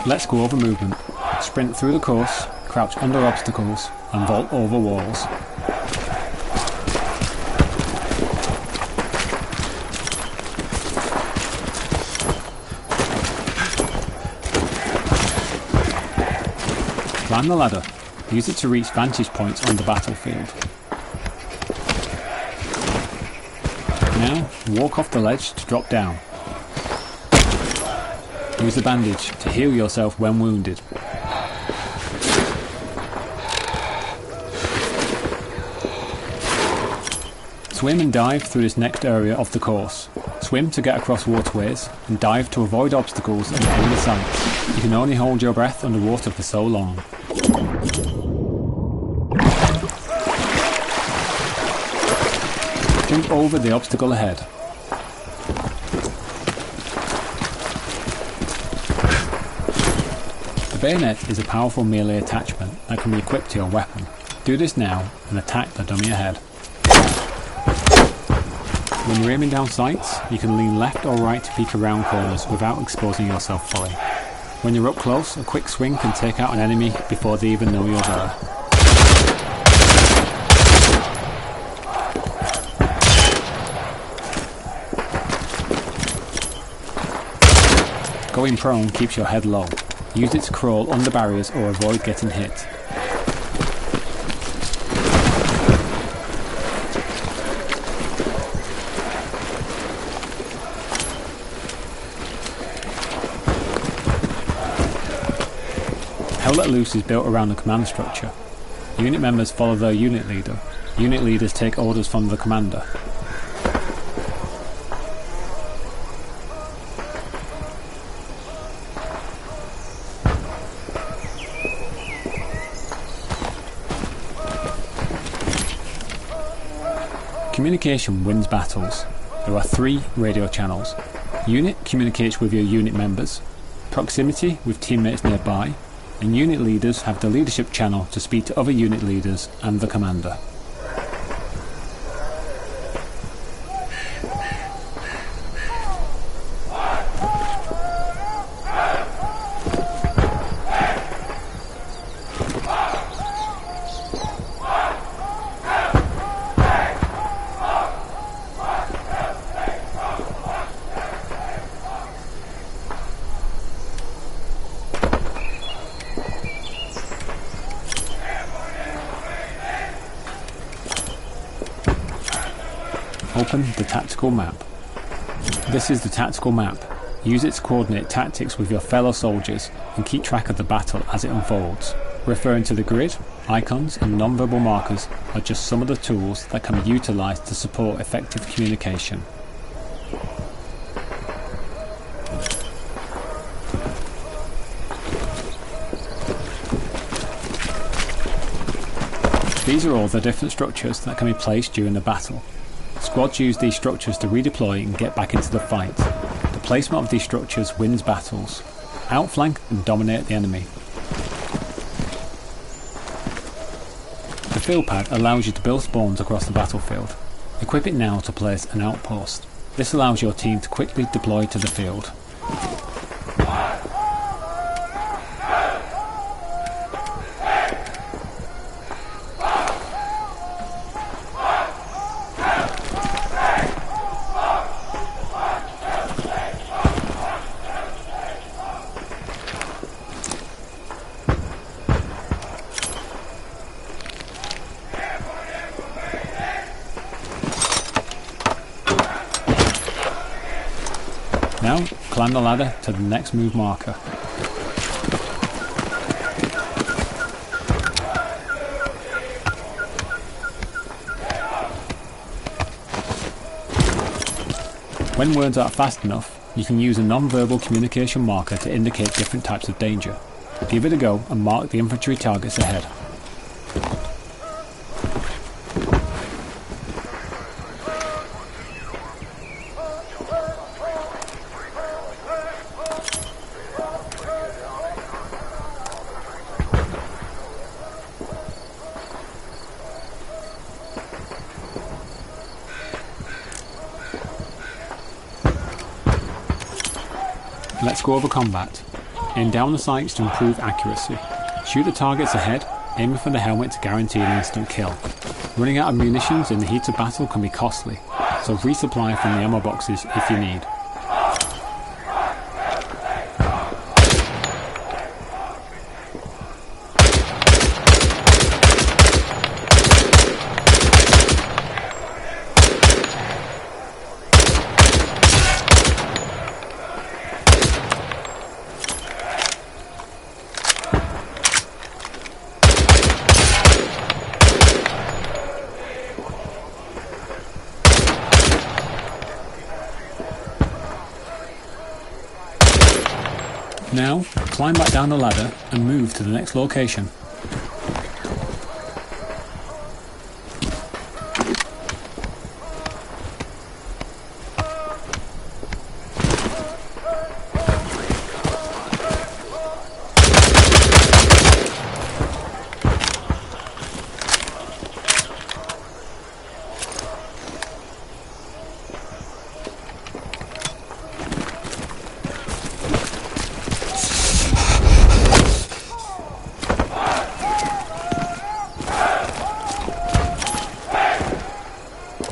Let's go over movement. Sprint through the course, crouch under obstacles, and vault over walls. Climb the ladder. Use it to reach vantage points on the battlefield. Now, walk off the ledge to drop down. Use the bandage to heal yourself when wounded. Swim and dive through this next area of the course. Swim to get across waterways, and dive to avoid obstacles and enemy sights. You can only hold your breath underwater for so long. Jump over the obstacle ahead. The bayonet is a powerful melee attachment that can be equipped to your weapon. Do this now and attack the dummy ahead. When you're aiming down sights, you can lean left or right to peek around corners without exposing yourself fully. When you're up close, a quick swing can take out an enemy before they even know you're there. Going prone keeps your head low. Use it to crawl under barriers or avoid getting hit. Hell Let Loose is built around the command structure. Unit members follow their unit leader. Unit leaders take orders from the commander. Communication wins battles. There are 3 radio channels. Unit communicates with your unit members, proximity with teammates nearby, and unit leaders have the leadership channel to speak to other unit leaders and the commander. Open the tactical map. This is the tactical map. Use it to coordinate tactics with your fellow soldiers and keep track of the battle as it unfolds. Referring to the grid, icons and non-verbal markers are just some of the tools that can be utilised to support effective communication. These are all the different structures that can be placed during the battle. Squads use these structures to redeploy and get back into the fight. The placement of these structures wins battles. Outflank and dominate the enemy. The field pad allows you to build spawns across the battlefield. Equip it now to place an outpost. This allows your team to quickly deploy to the field. Now, climb the ladder to the next move marker. When words aren't fast enough, you can use a non-verbal communication marker to indicate different types of danger. Give it a go and mark the infantry targets ahead. Let's go over combat. Aim down the sights to improve accuracy. Shoot the targets ahead, aiming for the helmet to guarantee an instant kill. Running out of munitions in the heat of battle can be costly, so resupply from the ammo boxes if you need. Now, climb back down the ladder and move to the next location.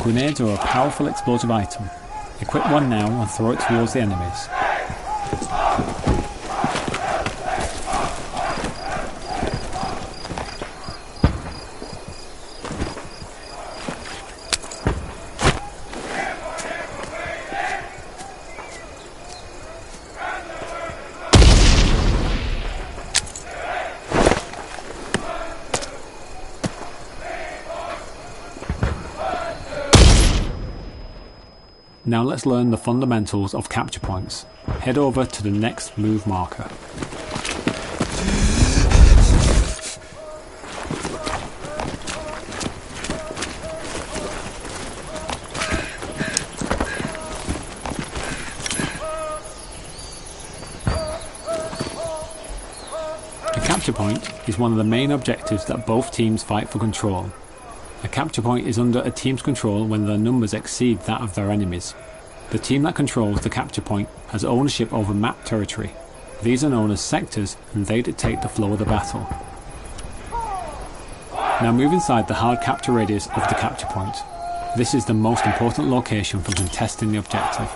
Grenades are a powerful explosive item. Equip one now and throw it towards the enemies. Now let's learn the fundamentals of capture points. Head over to the next move marker. A capture point is one of the main objectives that both teams fight for control. A capture point is under a team's control when their numbers exceed that of their enemies. The team that controls the capture point has ownership over map territory. These are known as sectors and they dictate the flow of the battle. Now move inside the hard capture radius of the capture point. This is the most important location for contesting the objective.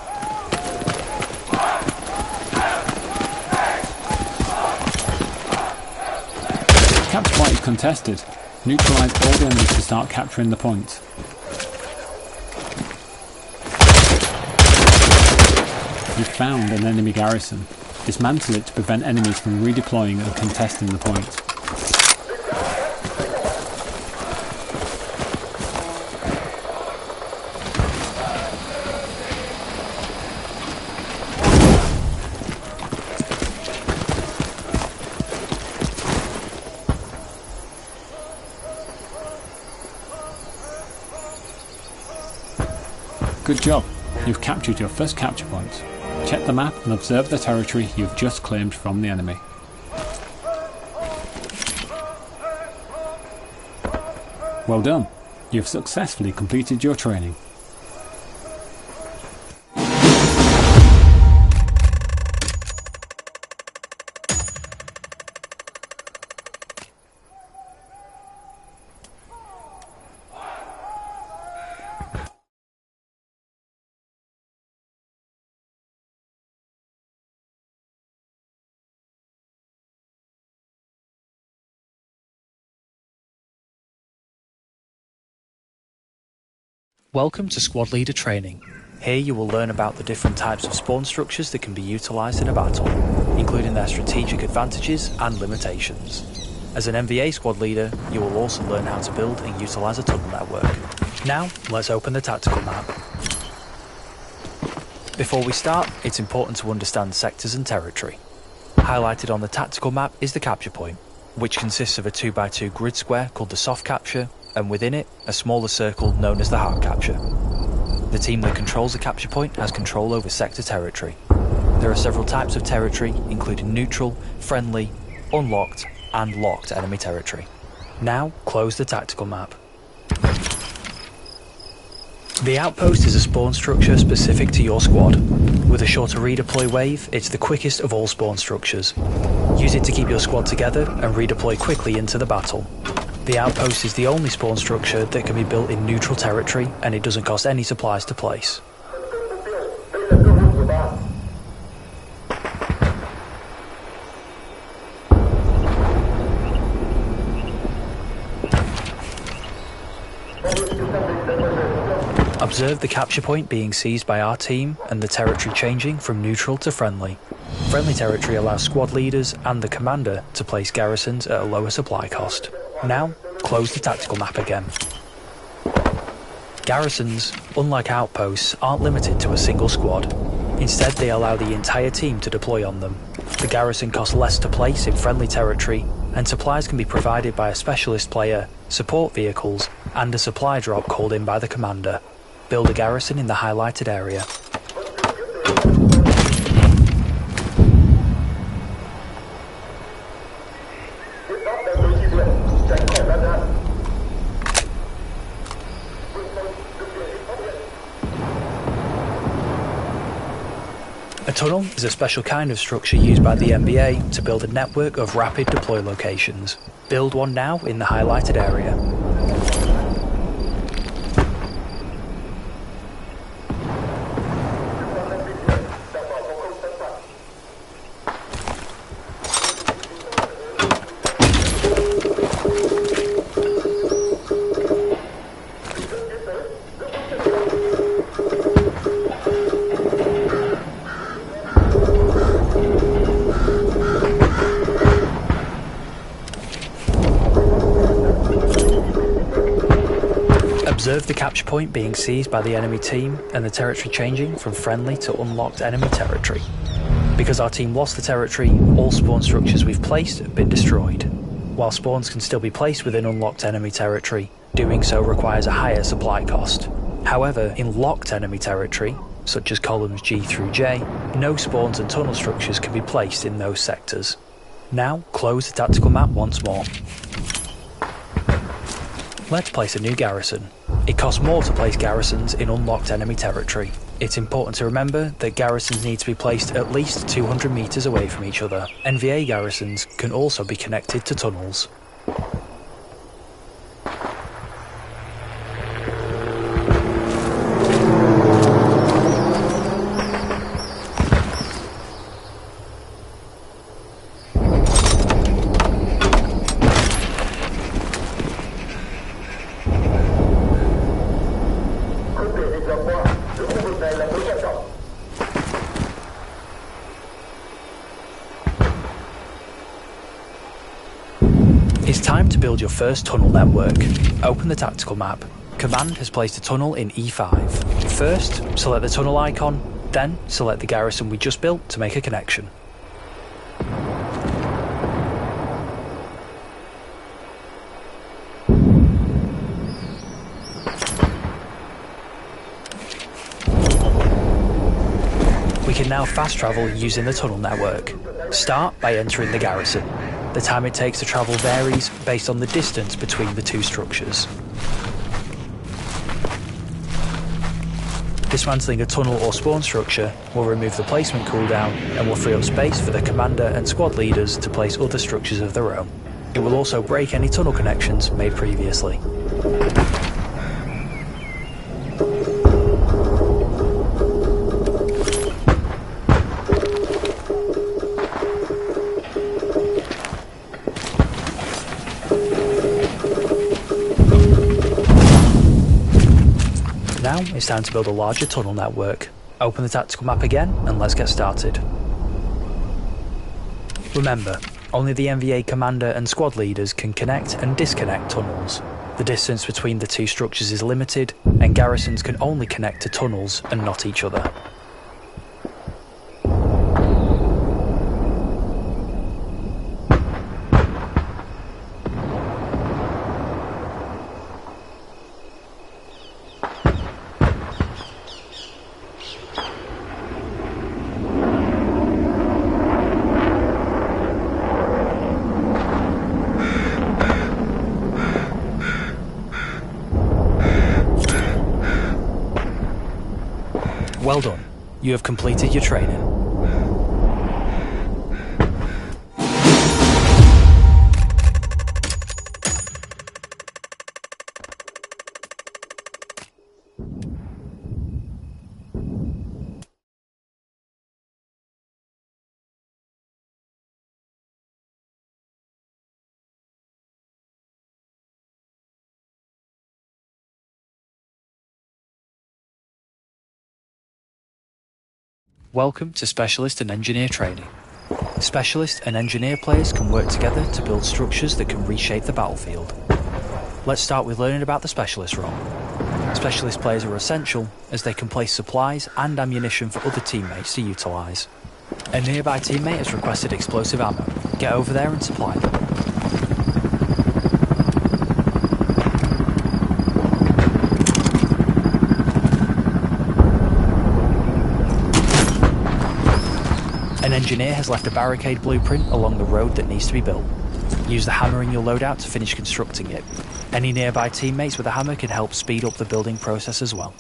The capture point is contested. Neutralise all the enemies to start capturing the point. You've found an enemy garrison. Dismantle it to prevent enemies from redeploying and contesting the point. Good job, you've captured your first capture point. Check the map and observe the territory you've just claimed from the enemy. Well done, you've successfully completed your training. Welcome to Squad Leader Training. Here you will learn about the different types of spawn structures that can be utilised in a battle, including their strategic advantages and limitations. As an MVA Squad Leader, you will also learn how to build and utilise a tunnel network. Now, let's open the tactical map. Before we start, it's important to understand sectors and territory. Highlighted on the tactical map is the capture point, which consists of a 2x2 grid square called the soft capture, and within it, a smaller circle known as the hard capture. The team that controls the capture point has control over sector territory. There are several types of territory, including neutral, friendly, unlocked, and locked enemy territory. Now, close the tactical map. The outpost is a spawn structure specific to your squad. With a shorter redeploy wave, it's the quickest of all spawn structures. Use it to keep your squad together and redeploy quickly into the battle. The outpost is the only spawn structure that can be built in neutral territory, and it doesn't cost any supplies to place. Observe the capture point being seized by our team and the territory changing from neutral to friendly. Friendly territory allows squad leaders and the commander to place garrisons at a lower supply cost. Now, close the tactical map again. Garrisons, unlike outposts, aren't limited to a single squad. Instead, they allow the entire team to deploy on them. The garrison costs less to place in friendly territory, and supplies can be provided by a specialist player, support vehicles, and a supply drop called in by the commander. Build a garrison in the highlighted area. A tunnel is a special kind of structure used by the NBA to build a network of rapid deploy locations. Build one now in the highlighted area. Observe the capture point being seized by the enemy team and the territory changing from friendly to unlocked enemy territory. Because our team lost the territory, all spawn structures we've placed have been destroyed. While spawns can still be placed within unlocked enemy territory, doing so requires a higher supply cost. However, in locked enemy territory, such as columns G through J, no spawns and tunnel structures can be placed in those sectors. Now, close the tactical map once more. Let's place a new garrison. It costs more to place garrisons in unlocked enemy territory. It's important to remember that garrisons need to be placed at least 200 meters away from each other. NVA garrisons can also be connected to tunnels. It's time to build your first tunnel network. Open the tactical map. Command has placed a tunnel in E5. First, select the tunnel icon, then select the garrison we just built to make a connection. We can now fast travel using the tunnel network. Start by entering the garrison. The time it takes to travel varies based on the distance between the two structures. Dismantling a tunnel or spawn structure will remove the placement cooldown and will free up space for the commander and squad leaders to place other structures of their own. It will also break any tunnel connections made previously. Now it's time to build a larger tunnel network. Open the tactical map again and let's get started. Remember, only the NVA commander and squad leaders can connect and disconnect tunnels. The distance between the two structures is limited, and garrisons can only connect to tunnels and not each other. Well done. You have completed your training. Welcome to Specialist and Engineer Training. Specialist and Engineer players can work together to build structures that can reshape the battlefield. Let's start with learning about the Specialist role. Specialist players are essential as they can place supplies and ammunition for other teammates to utilise. A nearby teammate has requested explosive ammo. Get over there and supply them. An engineer has left a barricade blueprint along the road that needs to be built. Use the hammer in your loadout to finish constructing it. Any nearby teammates with a hammer can help speed up the building process as well.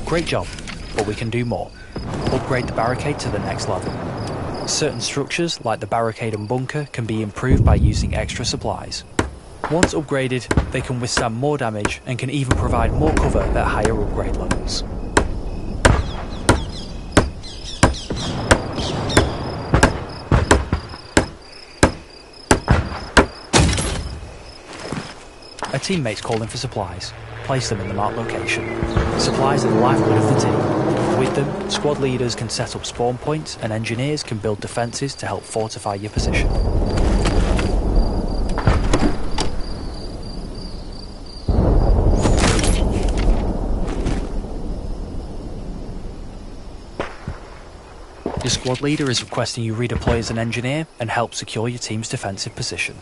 Great job, but we can do more. Upgrade the barricade to the next level. Certain structures, like the barricade and bunker, can be improved by using extra supplies. Once upgraded, they can withstand more damage and can even provide more cover at higher upgrade levels. A teammate's calling for supplies. Place them in the marked location. Supplies are the lifeblood of the team. With them, squad leaders can set up spawn points and engineers can build defences to help fortify your position. Your squad leader is requesting you redeploy as an engineer and help secure your team's defensive position.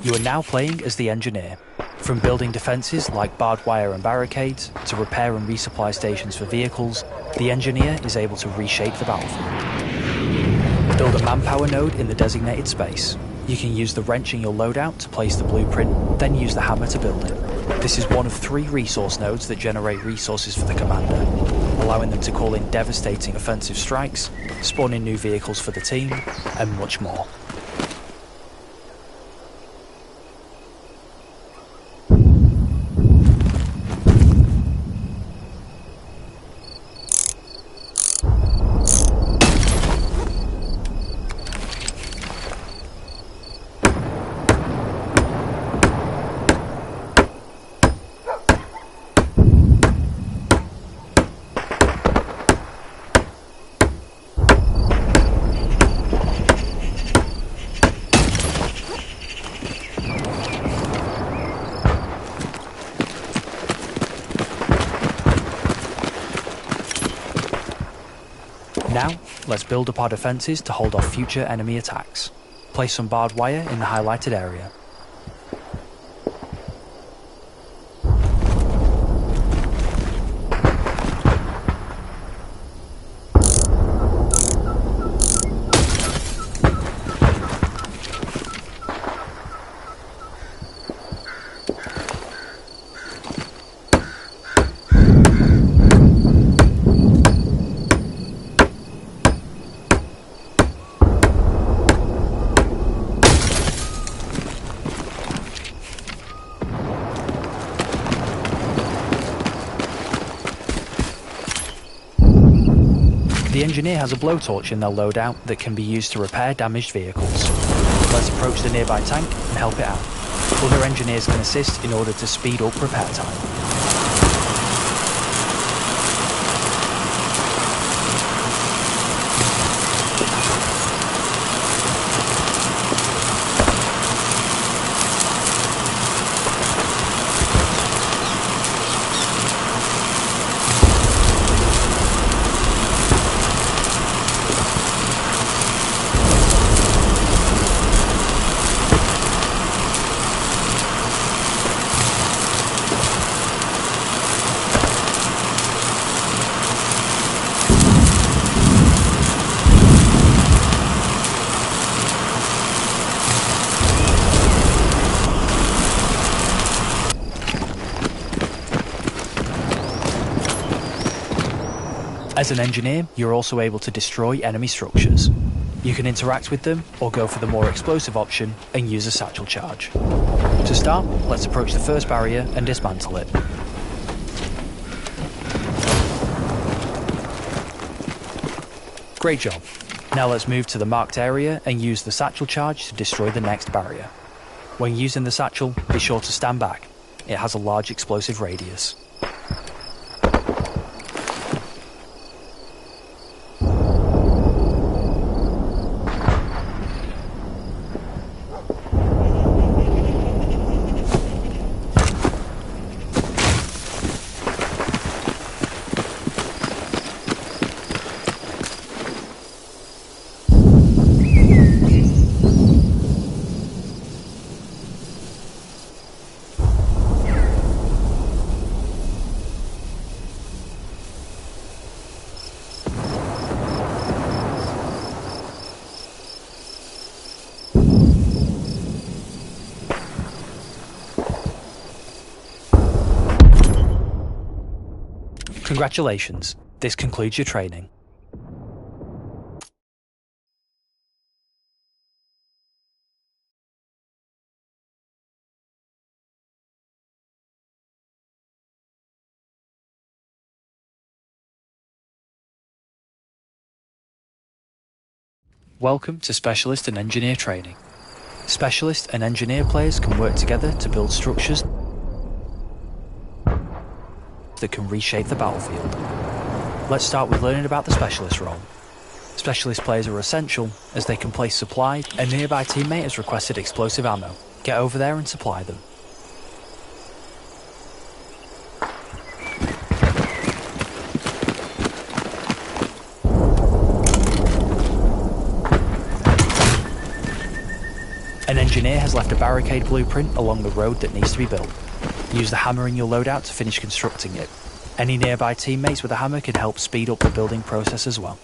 You are now playing as the engineer. From building defences like barbed wire and barricades, to repair and resupply stations for vehicles, the engineer is able to reshape the battlefield. Build a manpower node in the designated space. You can use the wrench in your loadout to place the blueprint, then use the hammer to build it. This is one of 3 resource nodes that generate resources for the commander, allowing them to call in devastating offensive strikes, spawn in new vehicles for the team, and much more. Now, let's build up our defences to hold off future enemy attacks. Place some barbed wire in the highlighted area. The engineer has a blowtorch in their loadout that can be used to repair damaged vehicles. Let's approach the nearby tank and help it out. Other engineers can assist in order to speed up repair time. As an engineer, you're also able to destroy enemy structures. You can interact with them or go for the more explosive option and use a satchel charge. To start, let's approach the first barrier and dismantle it. Great job. Now let's move to the marked area and use the satchel charge to destroy the next barrier. When using the satchel, be sure to stand back. It has a large explosive radius. Congratulations, this concludes your training. Welcome to Specialist and Engineer Training. Specialist and Engineer players can work together to build structures that can reshape the battlefield. Let's start with learning about the Specialist role. Specialist players are essential as they can place supplies. A nearby teammate has requested explosive ammo. Get over there and supply them. An engineer has left a barricade blueprint along the road that needs to be built. Use the hammer in your loadout to finish constructing it. Any nearby teammates with a hammer can help speed up the building process as well.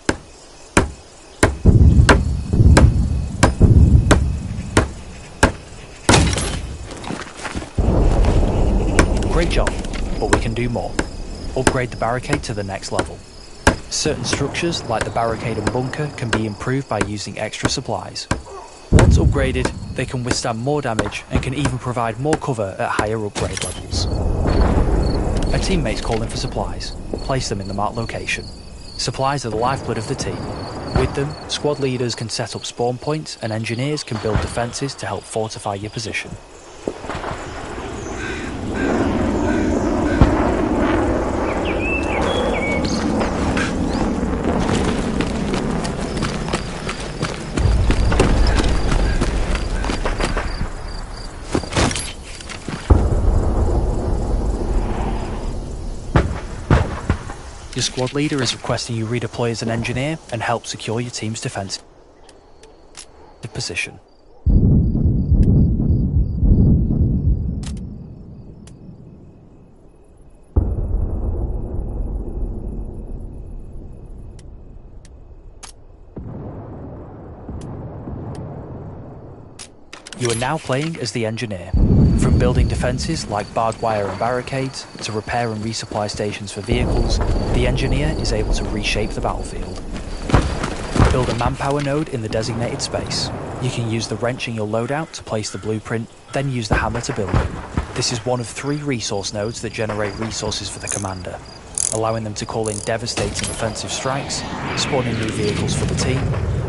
Great job, but we can do more. Upgrade the barricade to the next level. Certain structures, like the barricade and bunker, can be improved by using extra supplies. Once upgraded, they can withstand more damage and can even provide more cover at higher upgrade levels. A teammate's calling for supplies. Place them in the marked location. Supplies are the lifeblood of the team. With them, squad leaders can set up spawn points and engineers can build defences to help fortify your position. Your squad leader is requesting you redeploy as an engineer and help secure your team's defensive position. You are now playing as the engineer. From building defences like barbed wire and barricades, to repair and resupply stations for vehicles, the engineer is able to reshape the battlefield. Build a manpower node in the designated space. You can use the wrench in your loadout to place the blueprint, then use the hammer to build it. This is one of 3 resource nodes that generate resources for the commander, allowing them to call in devastating offensive strikes, spawning new vehicles for the team,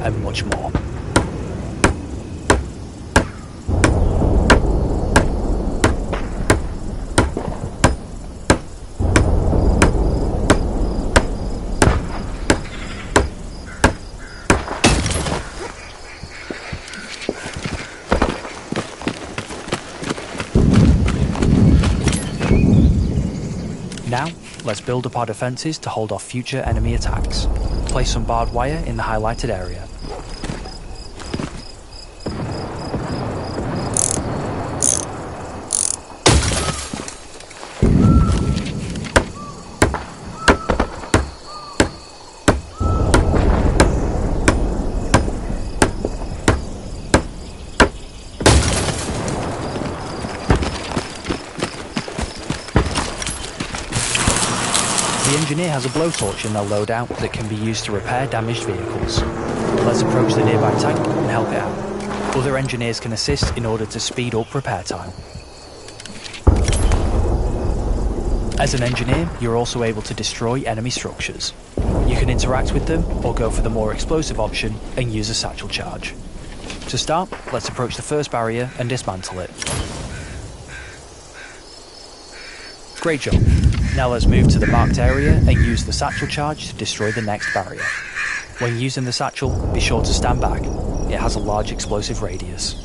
and much more. Now, let's build up our defences to hold off future enemy attacks. Place some barbed wire in the highlighted area. The engineer has a blowtorch in their loadout that can be used to repair damaged vehicles. Let's approach the nearby tank and help it out. Other engineers can assist in order to speed up repair time. As an engineer, you're also able to destroy enemy structures. You can interact with them or go for the more explosive option and use a satchel charge. To start, let's approach the first barrier and dismantle it. Great job. Now let's move to the marked area and use the satchel charge to destroy the next barrier. When using the satchel, be sure to stand back. It has a large explosive radius.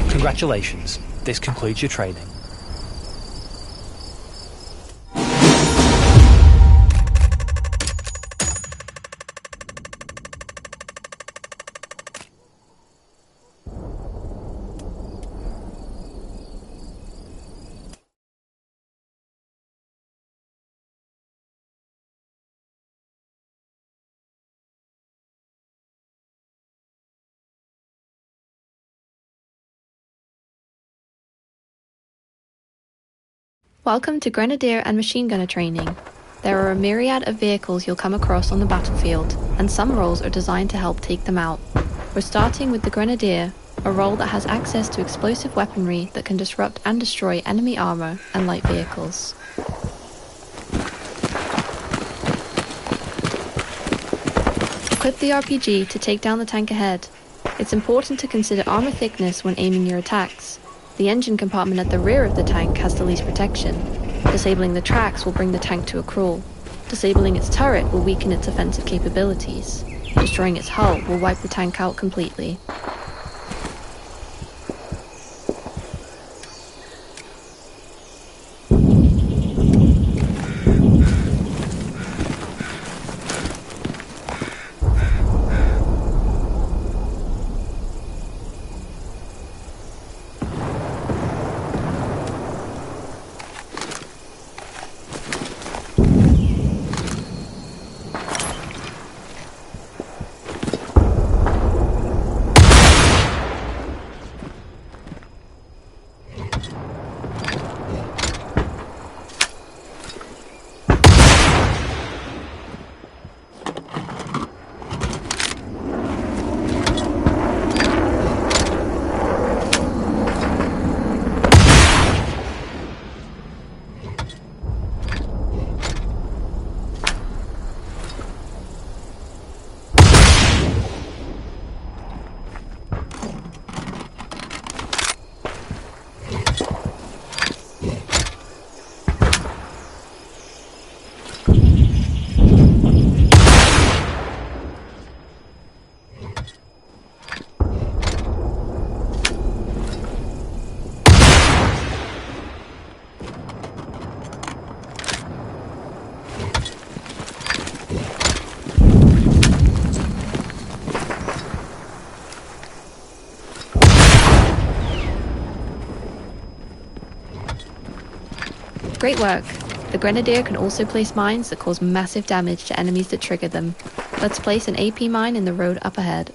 Congratulations, this concludes your training. Welcome to Grenadier and Machine Gunner training. There are a myriad of vehicles you'll come across on the battlefield, and some roles are designed to help take them out. We're starting with the Grenadier, a role that has access to explosive weaponry that can disrupt and destroy enemy armor and light vehicles. Equip the RPG to take down the tank ahead. It's important to consider armor thickness when aiming your attacks. The engine compartment at the rear of the tank has the least protection. Disabling the tracks will bring the tank to a crawl. Disabling its turret will weaken its offensive capabilities. Destroying its hull will wipe the tank out completely. Great work! The Grenadier can also place mines that cause massive damage to enemies that trigger them. Let's place an AP mine in the road up ahead.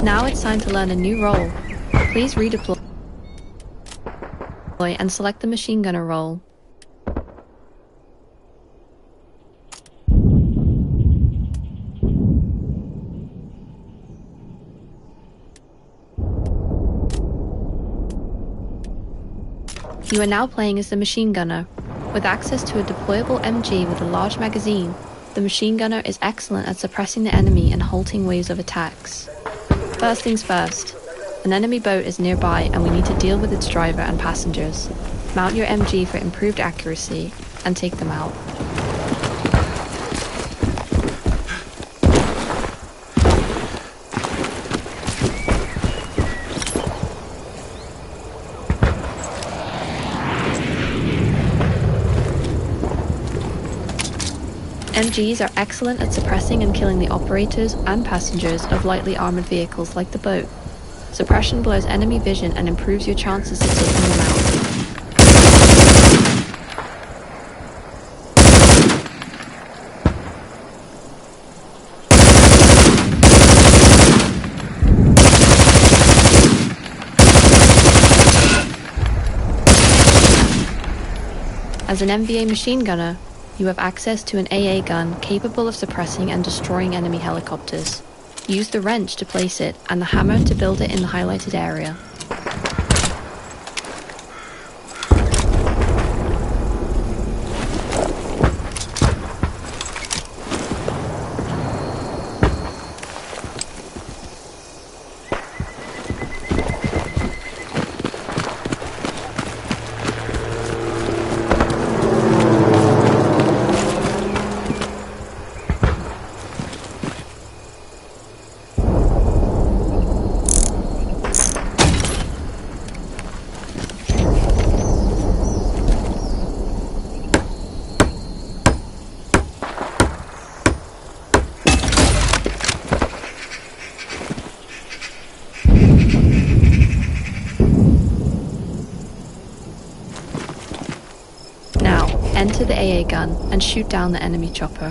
Now it's time to learn a new role. Please redeploy and select the machine gunner role. You are now playing as the machine gunner. With access to a deployable MG with a large magazine, the machine gunner is excellent at suppressing the enemy and halting waves of attacks. First things first, an enemy boat is nearby and we need to deal with its driver and passengers. Mount your MG for improved accuracy and take them out. MGs are excellent at suppressing and killing the operators and passengers of lightly armoured vehicles like the boat. Suppression blurs enemy vision and improves your chances of taking them out. As an MVA machine gunner, you have access to an AA gun capable of suppressing and destroying enemy helicopters. Use the wrench to place it and the hammer to build it in the highlighted area. Enter the AA gun and shoot down the enemy chopper.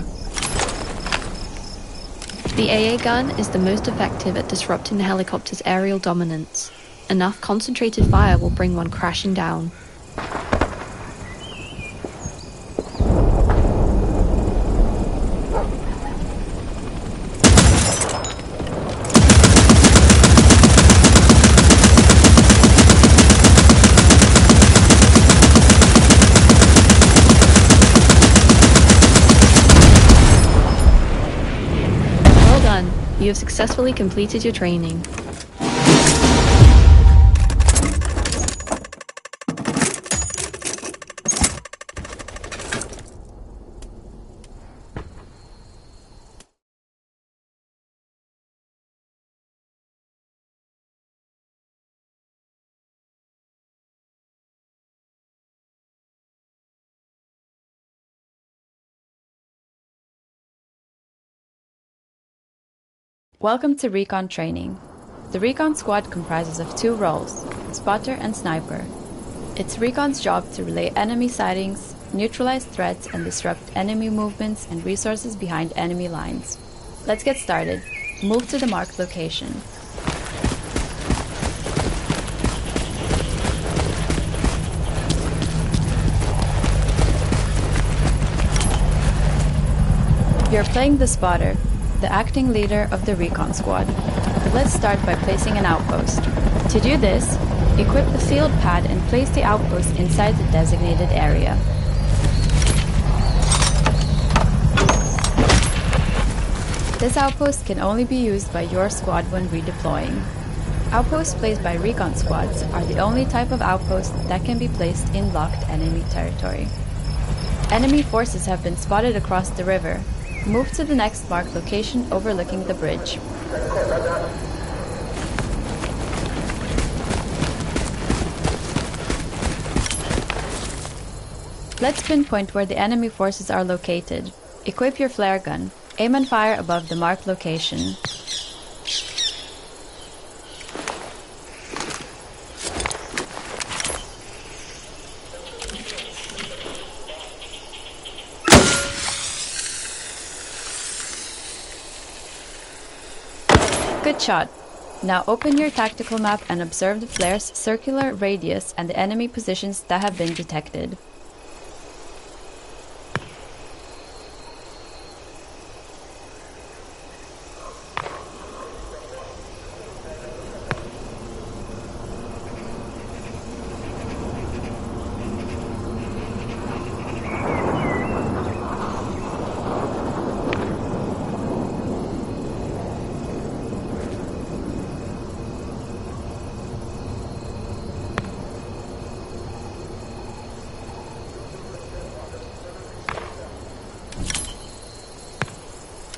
The AA gun is the most effective at disrupting the helicopter's aerial dominance. Enough concentrated fire will bring one crashing down. You have successfully completed your training. Welcome to Recon Training. The Recon Squad comprises of two roles, spotter and sniper. It's Recon's job to relay enemy sightings, neutralize threats, and disrupt enemy movements and resources behind enemy lines. Let's get started. Move to the marked location. You're playing the spotter, the acting leader of the Recon Squad. Let's start by placing an outpost. To do this, equip the field pad and place the outpost inside the designated area. This outpost can only be used by your squad when redeploying. Outposts placed by Recon Squads are the only type of outpost that can be placed in locked enemy territory. Enemy forces have been spotted across the river. Move to the next marked location overlooking the bridge. Let's pinpoint where the enemy forces are located. Equip your flare gun. Aim and fire above the marked location. Good shot. Now open your tactical map and observe the flare's circular radius and the enemy positions that have been detected.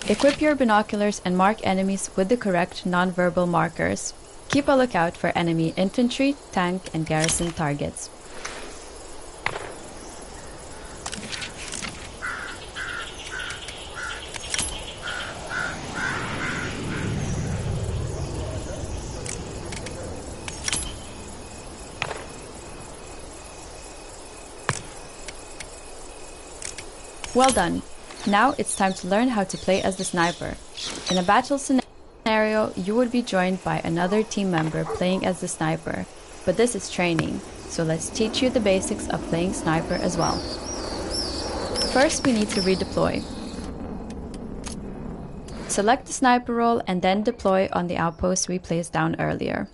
Equip your binoculars and mark enemies with the correct nonverbal markers. Keep a lookout for enemy infantry, tank, and garrison targets. Well done! Now it's time to learn how to play as the sniper. In a battle scenario, you would be joined by another team member playing as the sniper, but this is training, so let's teach you the basics of playing sniper as well. First, we need to redeploy. Select the sniper role and then deploy on the outpost we placed down earlier.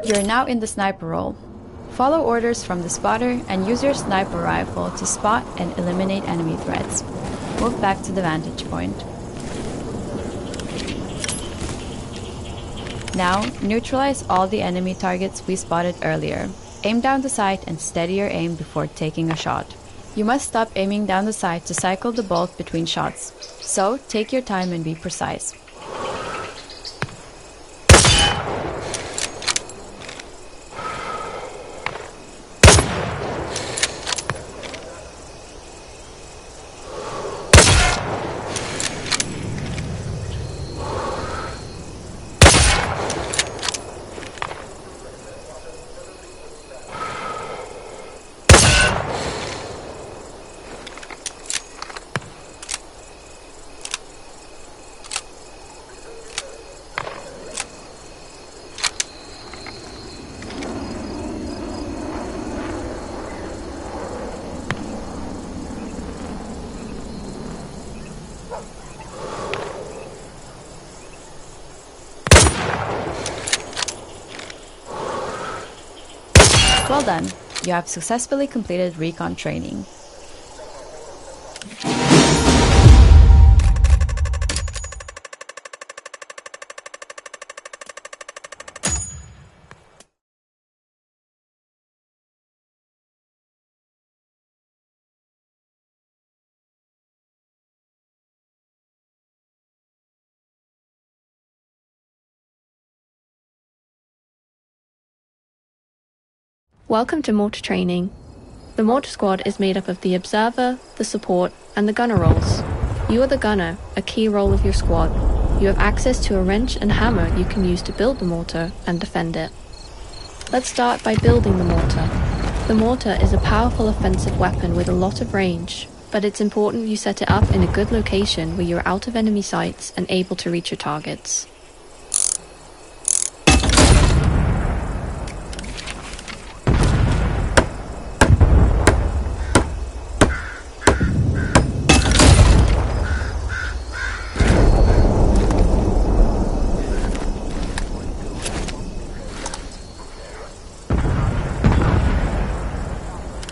You're now in the sniper role. Follow orders from the spotter and use your sniper rifle to spot and eliminate enemy threats. Move back to the vantage point. Now, neutralize all the enemy targets we spotted earlier. Aim down the sight and steady your aim before taking a shot. You must stop aiming down the sight to cycle the bolt between shots, so take your time and be precise. Well done! You have successfully completed recon training. Welcome to mortar training. The mortar squad is made up of the observer, the support, and the gunner roles. You are the gunner, a key role of your squad. You have access to a wrench and hammer you can use to build the mortar and defend it. Let's start by building the mortar. The mortar is a powerful offensive weapon with a lot of range, but it's important you set it up in a good location where you're out of enemy sights and able to reach your targets.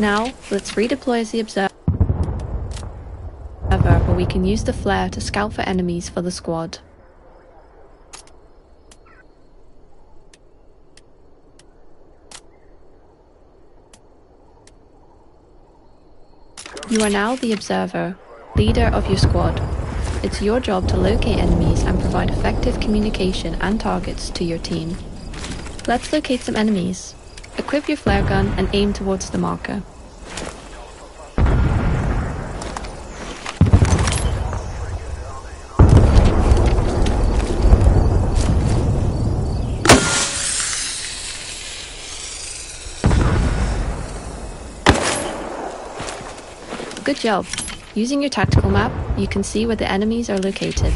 Now, let's redeploy as the observer where we can use the flare to scout for enemies for the squad. You are now the observer, leader of your squad. It's your job to locate enemies and provide effective communication and targets to your team. Let's locate some enemies. Equip your flare gun and aim towards the marker. Good job! Using your tactical map, you can see where the enemies are located.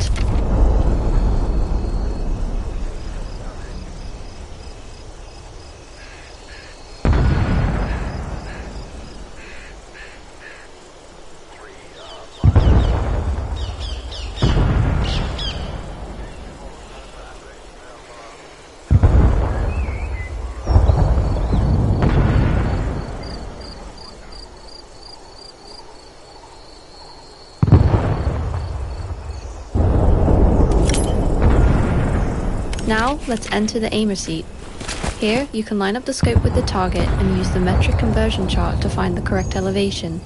Now let's enter the aimer seat. Here you can line up the scope with the target and use the metric conversion chart to find the correct elevation.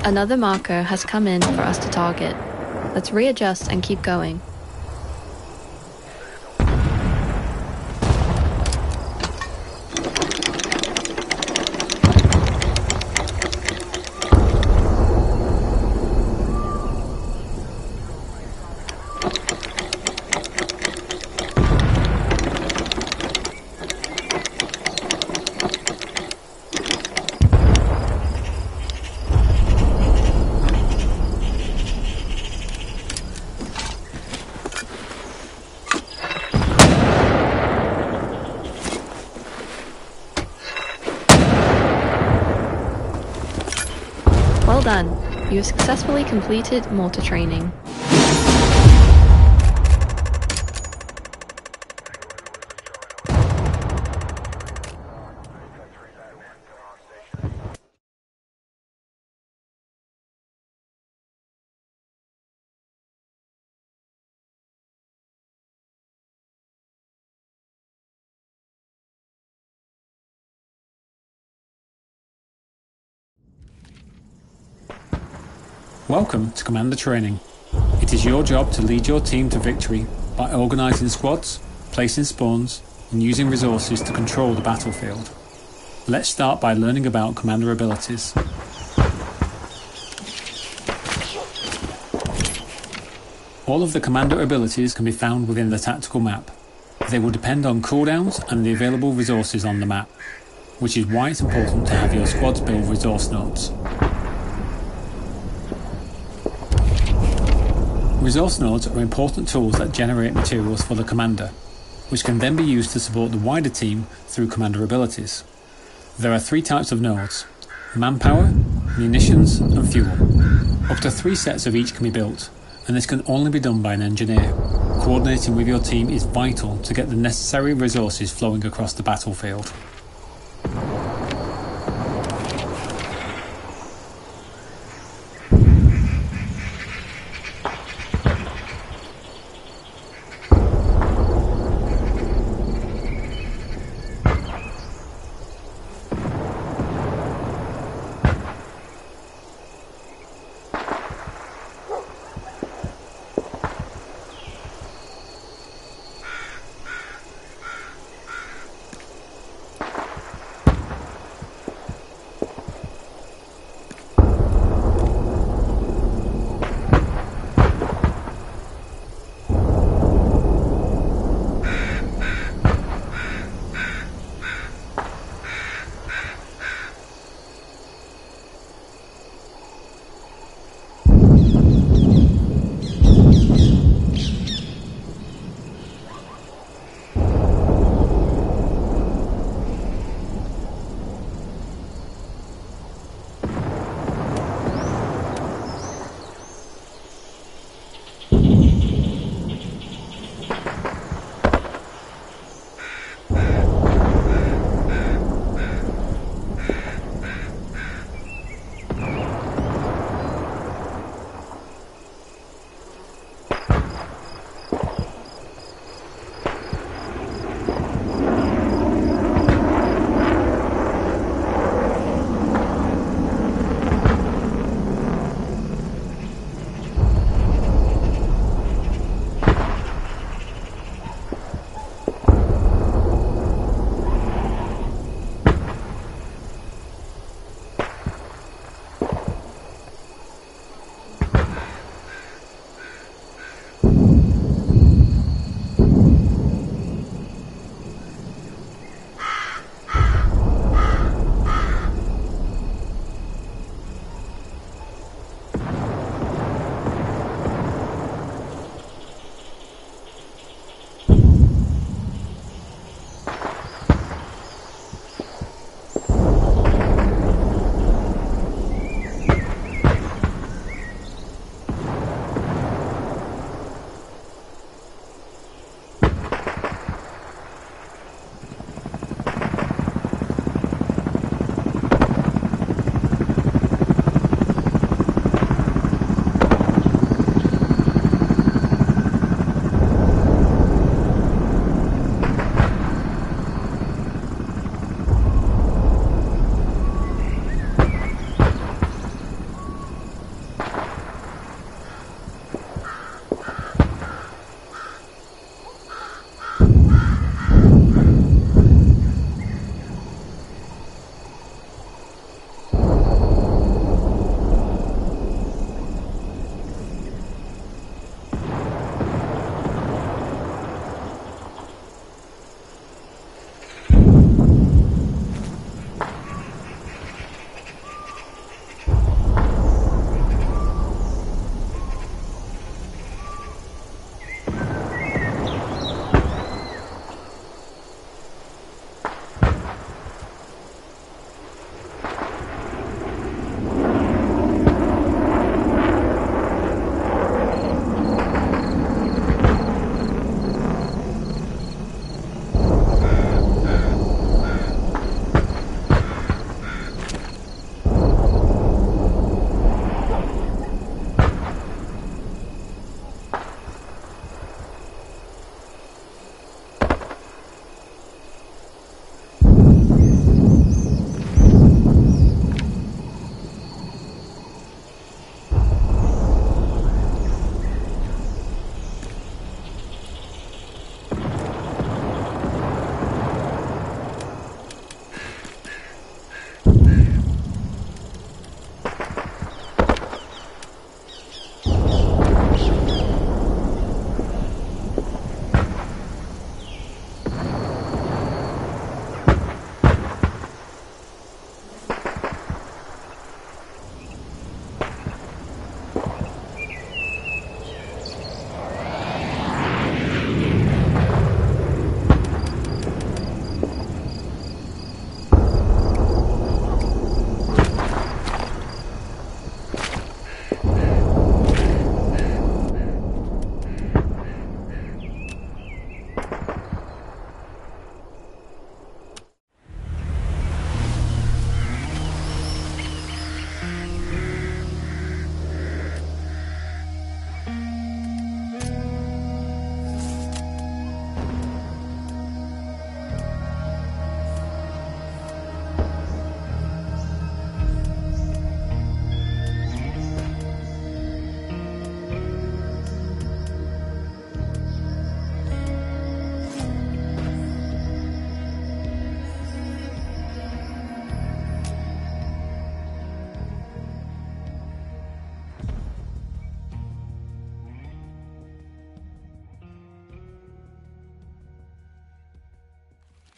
Another marker has come in for us to target. Let's readjust and keep going. Well done! You have successfully completed mortar training. Welcome to Commander Training. It is your job to lead your team to victory by organising squads, placing spawns, and using resources to control the battlefield. Let's start by learning about Commander abilities. All of the Commander abilities can be found within the tactical map. They will depend on cooldowns and the available resources on the map, which is why it's important to have your squads build resource nodes. Resource nodes are important tools that generate materials for the commander, which can then be used to support the wider team through commander abilities. There are 3 types of nodes: manpower, munitions and fuel. Up to 3 sets of each can be built, and this can only be done by an engineer. Coordinating with your team is vital to get the necessary resources flowing across the battlefield.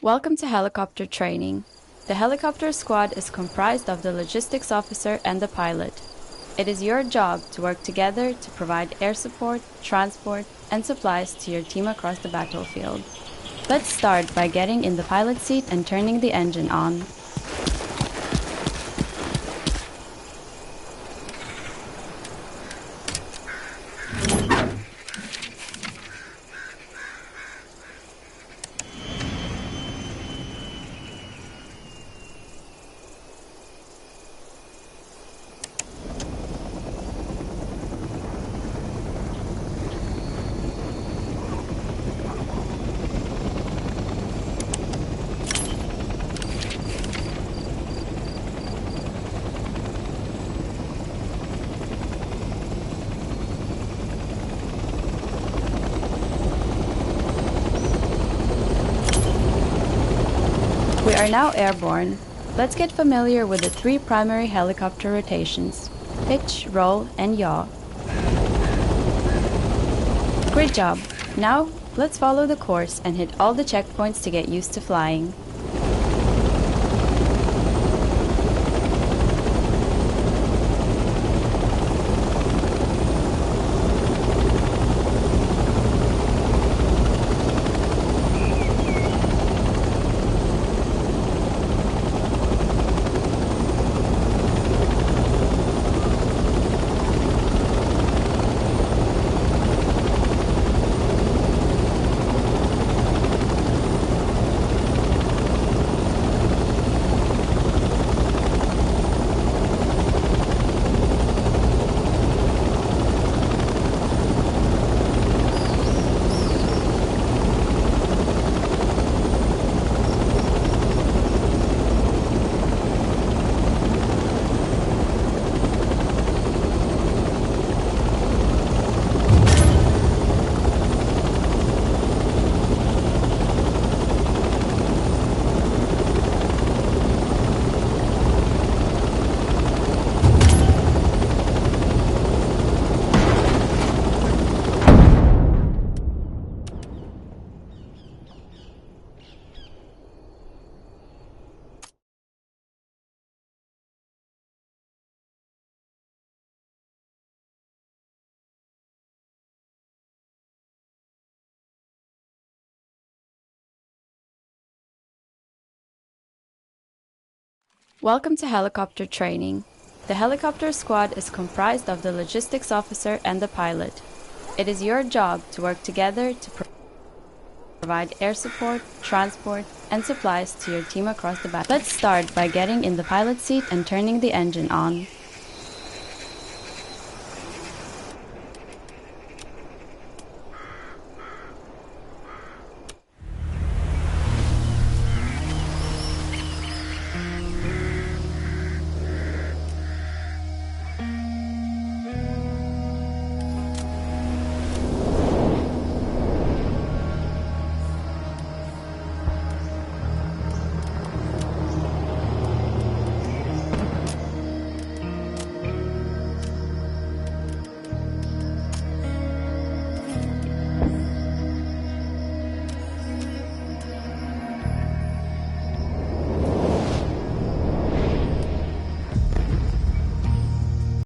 Welcome to helicopter training. The helicopter squad is comprised of the logistics officer and the pilot. It is your job to work together to provide air support, transport, and supplies to your team across the battlefield. Let's start by getting in the pilot seat and turning the engine on. We are now airborne. Let's get familiar with the 3 primary helicopter rotations: pitch, roll, and yaw. Great job! Now, let's follow the course and hit all the checkpoints to get used to flying. Welcome to helicopter training. The helicopter squad is comprised of the logistics officer and the pilot. It is your job to work together to provide air support, transport, and supplies to your team across the battle. Let's start by getting in the pilot seat and turning the engine on.